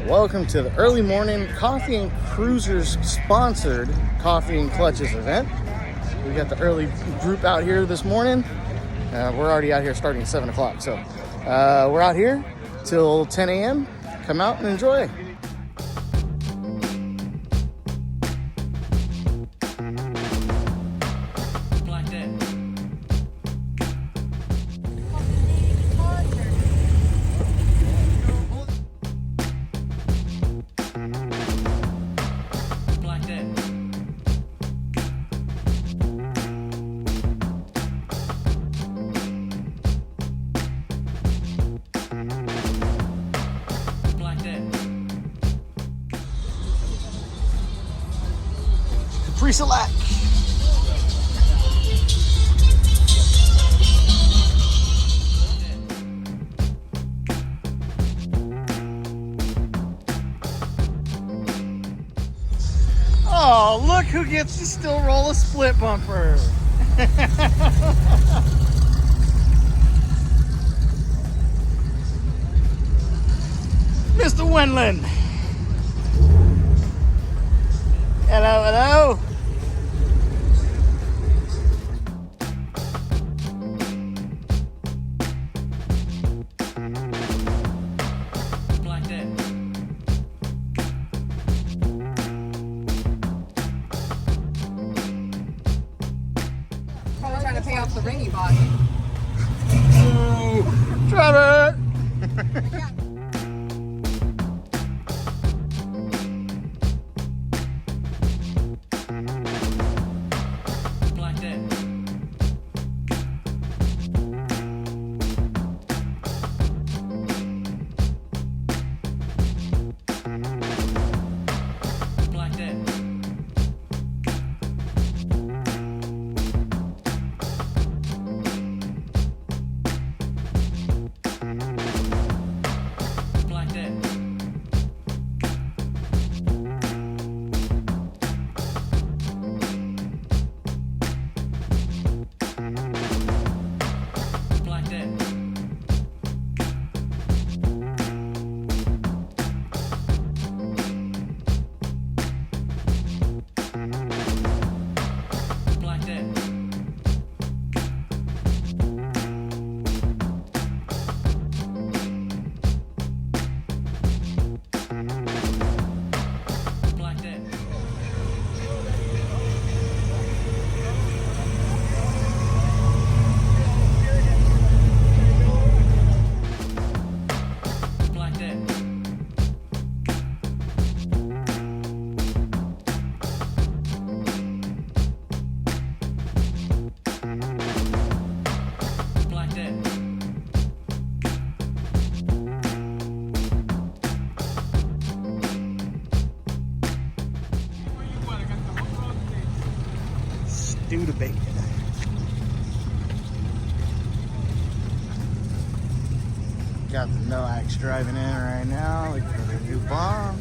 Welcome to the early morning Coffee and Cruisers sponsored Coffee and Clutches event. We got the early group out here this morning. We're already out here starting at 7 o'clock. So we're out here till 10 a.m. Come out and enjoy. Pre-select. Oh, look who gets to still roll a split bumper. Mr. Wendland. Hello, hello. Probably trying to pay off the ring you bought. Oh, Trevor! Studebaker. Got the Noax driving in right now, looking for their new bomb.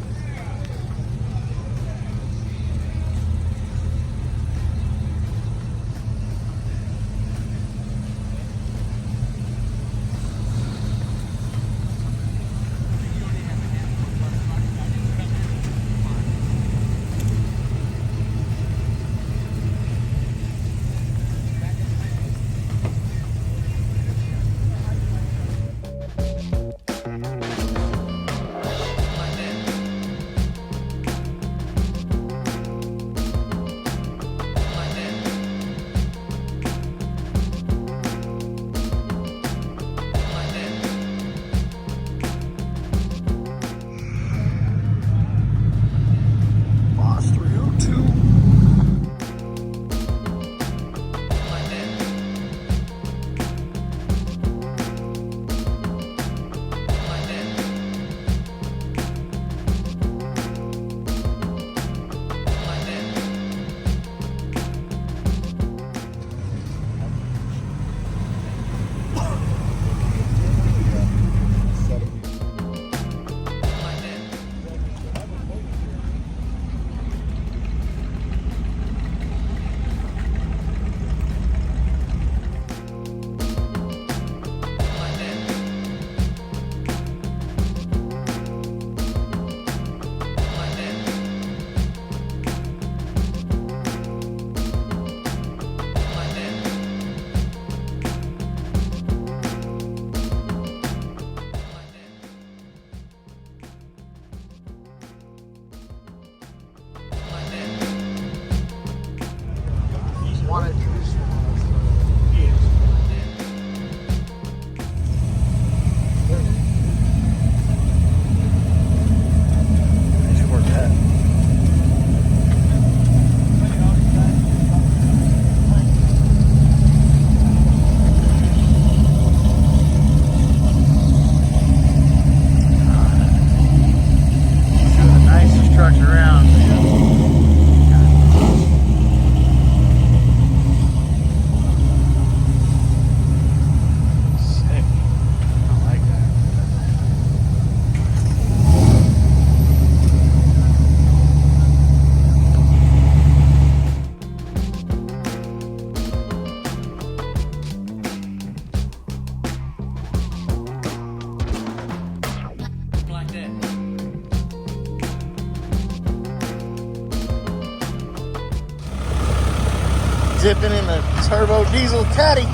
Dipping in the turbo diesel caddy.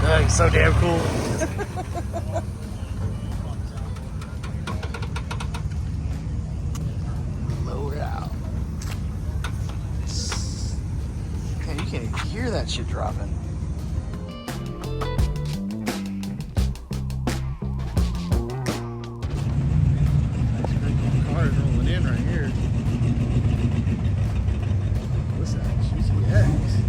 Oh, he's so damn cool. Load out. Man, you can't even hear that shit dropping. Cars rolling in right here. What's that? GTX.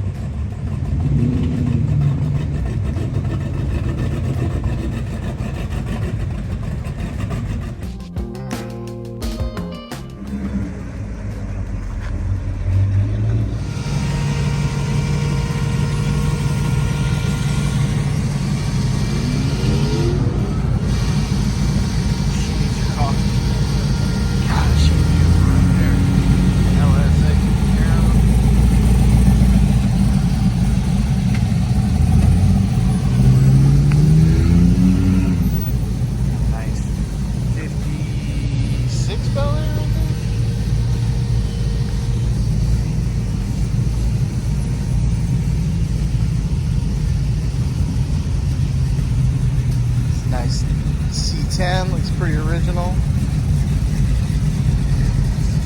Nice C10, looks pretty original.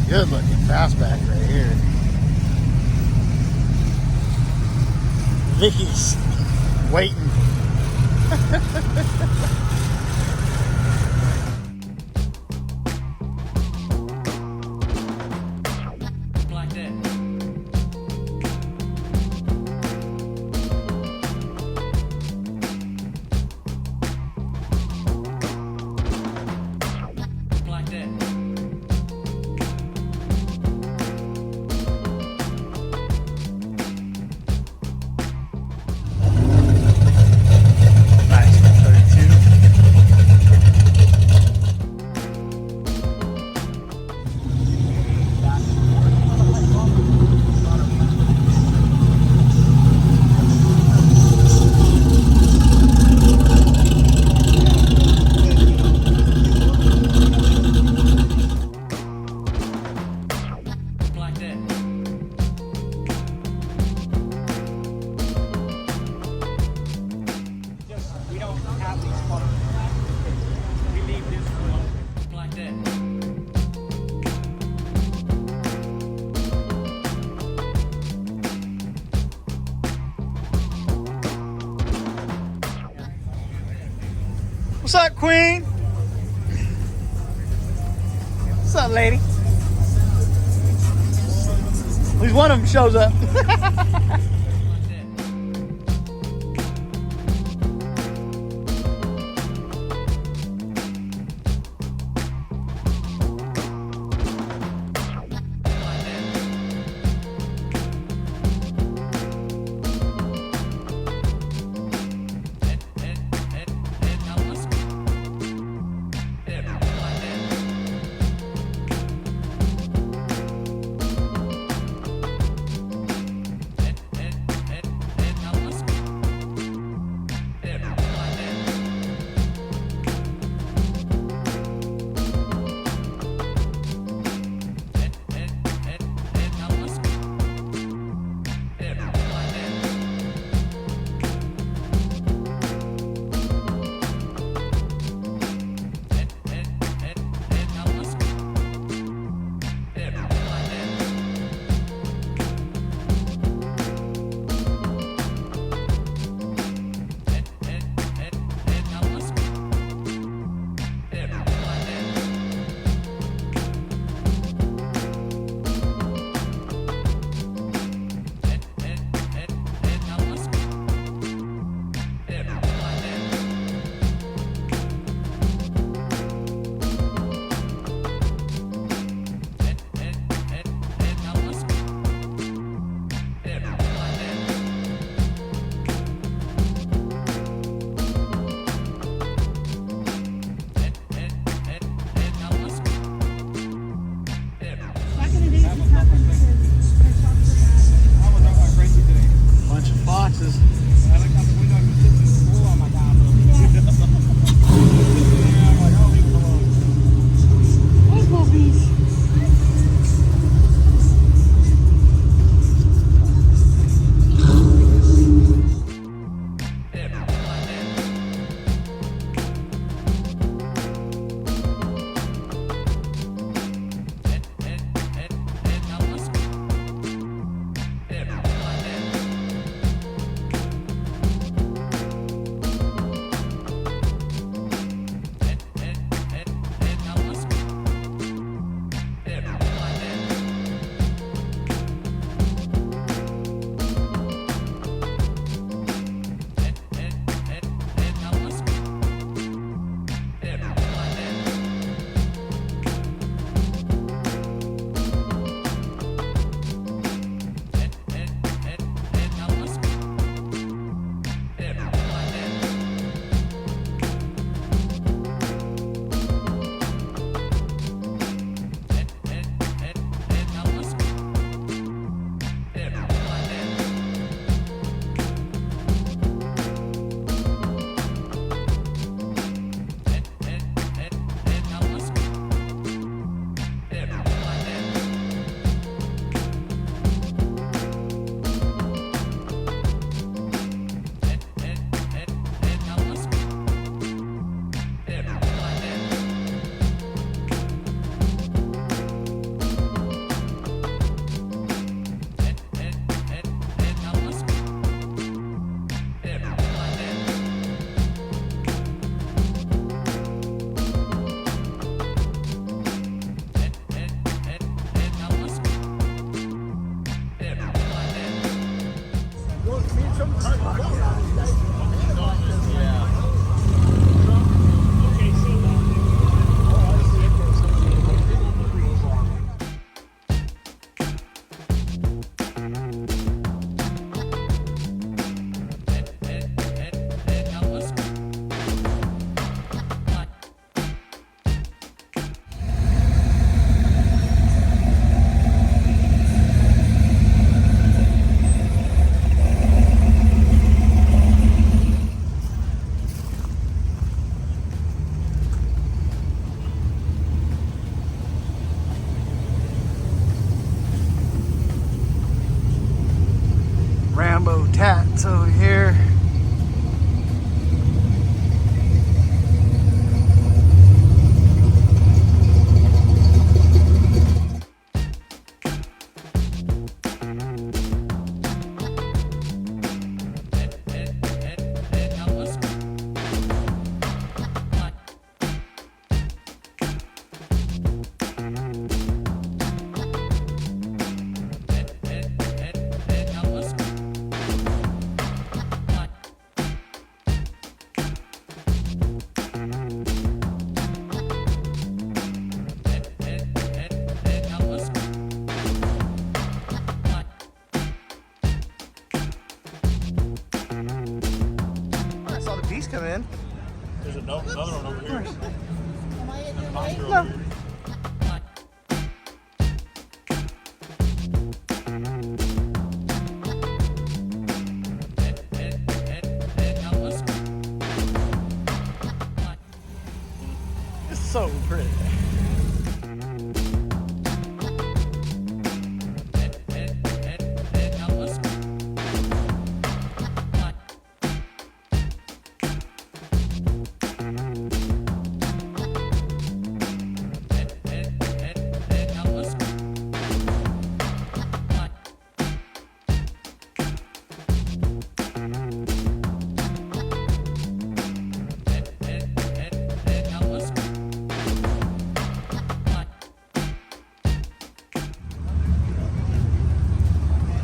Good looking fastback right here. Vicky's waiting. Like that. Like that. Nice, 32. Like that. We don't have these photos. We leave this alone. Like that. What's up, Queen? What's up, lady? At least one of them shows up. It's over here. I saw the beast come in. There's another one over here. Am I in your way? No. It's so pretty.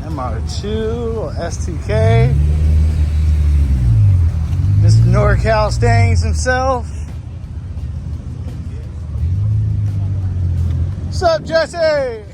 MR2, STK. Mr. NorCal Stangs himself. What's up, Jesse?